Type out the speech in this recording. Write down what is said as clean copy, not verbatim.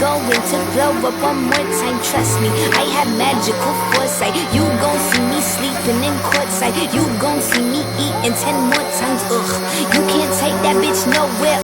going to blow up one more time, trust me. I have magical foresight. You gon' see me sleeping in courtside. You gon' see me eating 10 more times, ugh. You can't take that bitch nowhere.